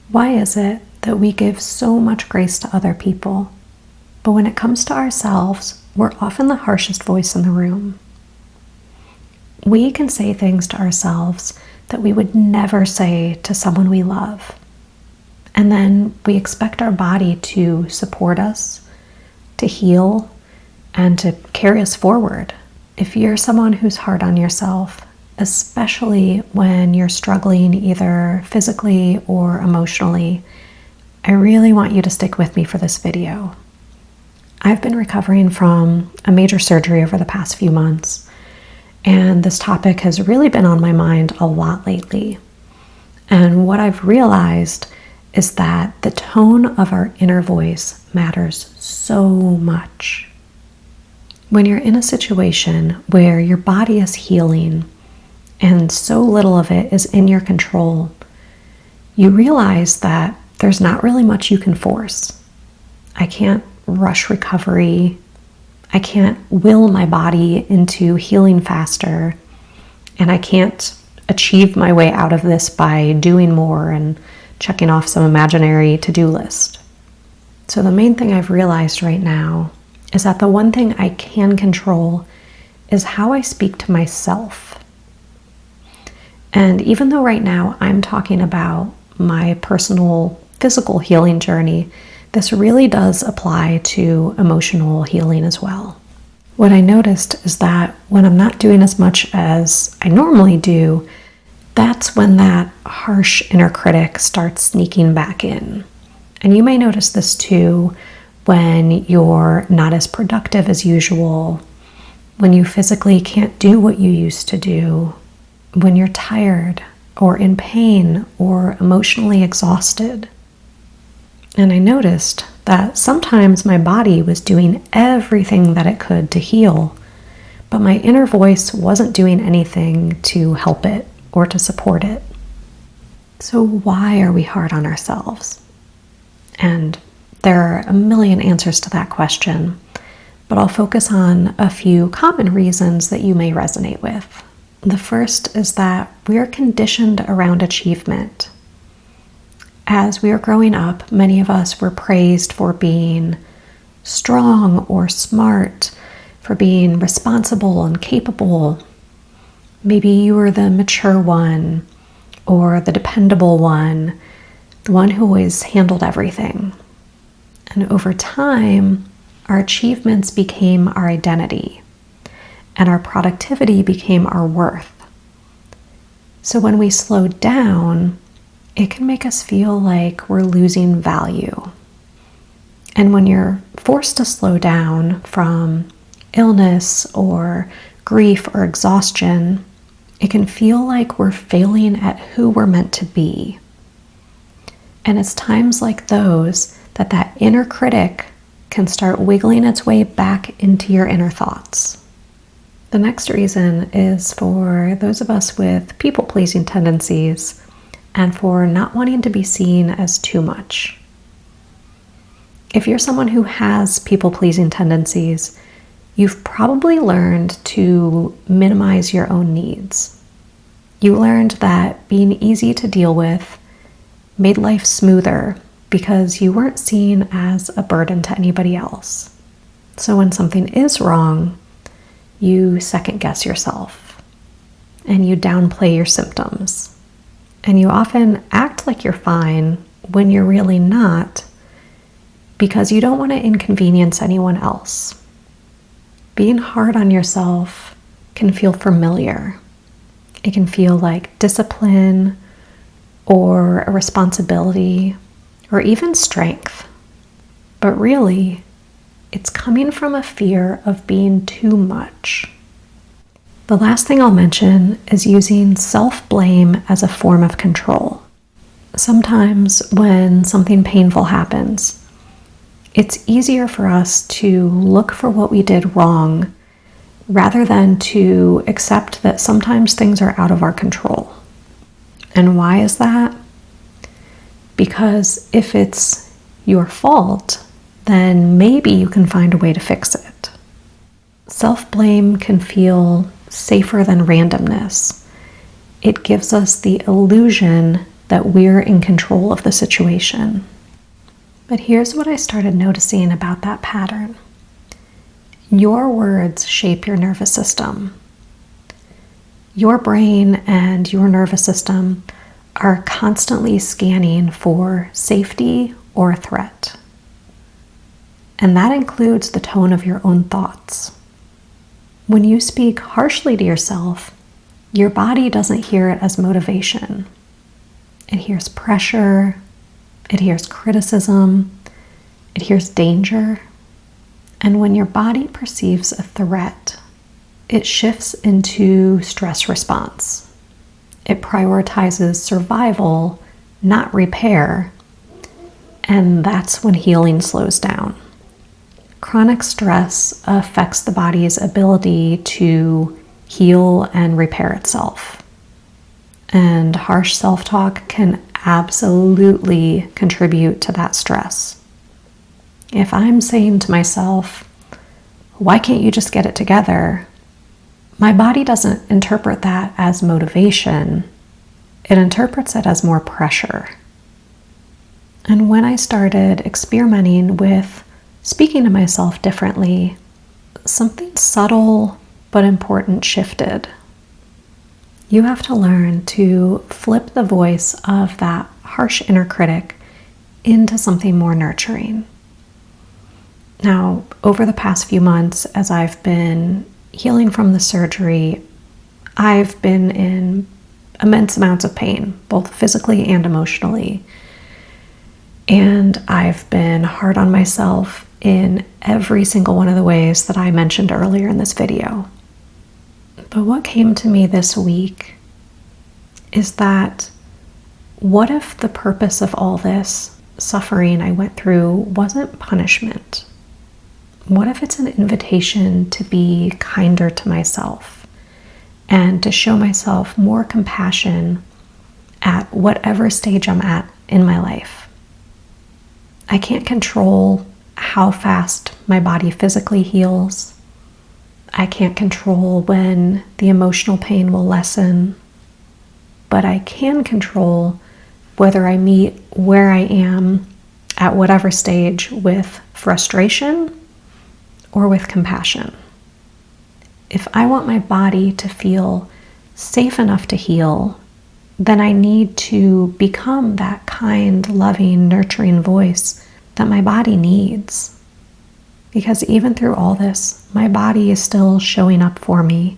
Why is it that we give so much grace to other people, but when it comes to ourselves, we're often the harshest voice in the room? We can say things to ourselves that we would never say to someone we love. And then we expect our body to support us, to heal, and to carry us forward. If you're someone who's hard on yourself, especially when you're struggling either physically or emotionally, I really want you to stick with me for this video. I've been recovering from a major surgery over the past few months, and this topic has really been on my mind a lot lately. And what I've realized is that the tone of our inner voice matters so much. When you're in a situation where your body is healing and so little of it is in your control, you realize that there's not really much you can force. I can't rush recovery. I can't will my body into healing faster. And I can't achieve my way out of this by doing more and checking off some imaginary to-do list. So the main thing I've realized right now is that the one thing I can control is how I speak to myself. And even though right now I'm talking about my personal physical healing journey, this really does apply to emotional healing as well. What I noticed is that when I'm not doing as much as I normally do, that's when that harsh inner critic starts sneaking back in. And you may notice this too when you're not as productive as usual, when you physically can't do what you used to do, when you're tired or in pain or emotionally exhausted. And I noticed that sometimes my body was doing everything that it could to heal, but my inner voice wasn't doing anything to help it or to support it. So why are we hard on ourselves? And there are a million answers to that question, but I'll focus on a few common reasons that you may resonate with. The first is that we're conditioned around achievement. As we were growing up, many of us were praised for being strong or smart, for being responsible and capable. Maybe you were the mature one or the dependable one, the one who always handled everything. And over time, our achievements became our identity, and our productivity became our worth. So when we slow down, it can make us feel like we're losing value. And when you're forced to slow down from illness or grief or exhaustion, it can feel like we're failing at who we're meant to be. And it's times like those that inner critic can start wiggling its way back into your inner thoughts. The next reason is for those of us with people-pleasing tendencies and for not wanting to be seen as too much. If you're someone who has people-pleasing tendencies, you've probably learned to minimize your own needs. You learned that being easy to deal with made life smoother because you weren't seen as a burden to anybody else. So when something is wrong, you second guess yourself and you downplay your symptoms. And you often act like you're fine when you're really not because you don't want to inconvenience anyone else. Being hard on yourself can feel familiar. It can feel like discipline or a responsibility or even strength. But really, it's coming from a fear of being too much. The last thing I'll mention is using self-blame as a form of control. Sometimes when something painful happens, it's easier for us to look for what we did wrong rather than to accept that sometimes things are out of our control. And why is that? Because if it's your fault, then maybe you can find a way to fix it. Self-blame can feel safer than randomness. It gives us the illusion that we're in control of the situation. But here's what I started noticing about that pattern. Your words shape your nervous system. Your brain and your nervous system are constantly scanning for safety or threat. And that includes the tone of your own thoughts. When you speak harshly to yourself, your body doesn't hear it as motivation. It hears pressure, it hears criticism, it hears danger. And when your body perceives a threat, it shifts into stress response. It prioritizes survival, not repair, and that's when healing slows down. Chronic stress affects the body's ability to heal and repair itself. And harsh self-talk can absolutely contribute to that stress. If I'm saying to myself, why can't you just get it together? My body doesn't interpret that as motivation. It interprets it as more pressure. And when I started experimenting with speaking to myself differently, something subtle but important shifted. You have to learn to flip the voice of that harsh inner critic into something more nurturing. Now, over the past few months, as I've been healing from the surgery, I've been in immense amounts of pain, both physically and emotionally. And I've been hard on myself in every single one of the ways that I mentioned earlier in this video. But what came to me this week is that what if the purpose of all this suffering I went through wasn't punishment? What if it's an invitation to be kinder to myself and to show myself more compassion at whatever stage I'm at in my life? I can't control how fast my body physically heals. I can't control when the emotional pain will lessen, but I can control whether I meet where I am at whatever stage with frustration or with compassion. If I want my body to feel safe enough to heal, then I need to become that kind, loving, nurturing voice that my body needs. Because even through all this, my body is still showing up for me.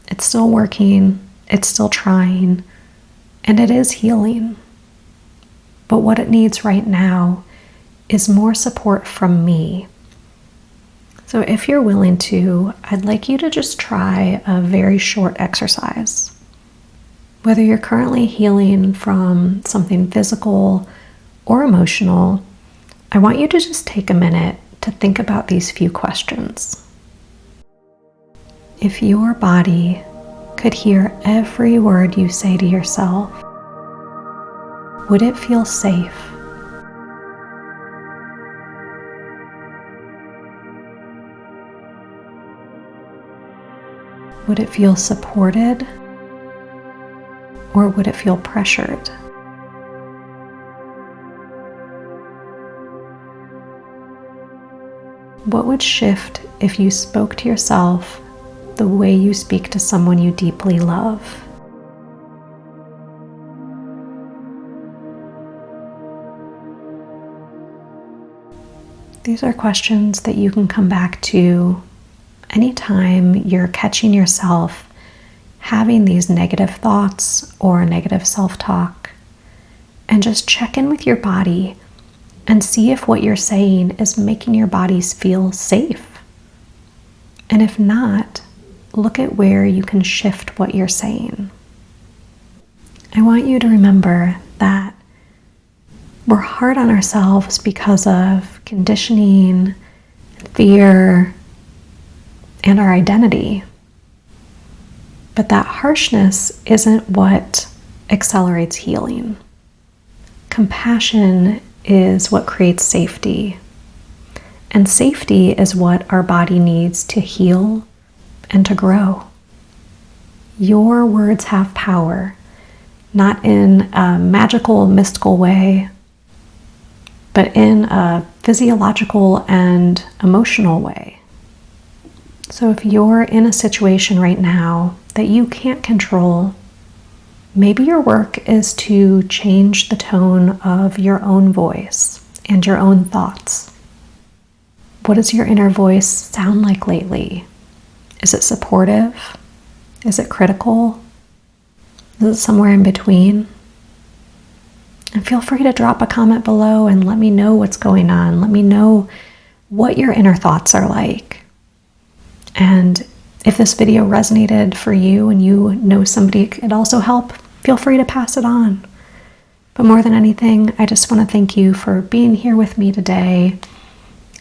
It's still working, it's still trying, and it is healing. But what it needs right now is more support from me. So if you're willing to, I'd like you to just try a very short exercise. Whether you're currently healing from something physical or emotional, I want you to just take a minute to think about these few questions. If your body could hear every word you say to yourself, would it feel safe? Would it feel supported? Or would it feel pressured? What would shift if you spoke to yourself the way you speak to someone you deeply love? These are questions that you can come back to anytime you're catching yourself having these negative thoughts or negative self-talk, and just check in with your body and see if what you're saying is making your bodies feel safe. And if not, look at where you can shift what you're saying. I want you to remember that we're hard on ourselves because of conditioning, fear, and our identity. But that harshness isn't what accelerates healing. Compassion is what creates safety. And safety is what our body needs to heal and to grow. Your words have power, not in a magical, mystical way, but in a physiological and emotional way. So if you're in a situation right now that you can't control, maybe your work is to change the tone of your own voice and your own thoughts. What does your inner voice sound like lately? Is it supportive? Is it critical? Is it somewhere in between? And feel free to drop a comment below and let me know what's going on. Let me know what your inner thoughts are like. And if this video resonated for you and you know somebody it could also help, feel free to pass it on. But more than anything, I just want to thank you for being here with me today,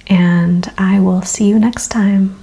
and I will see you next time.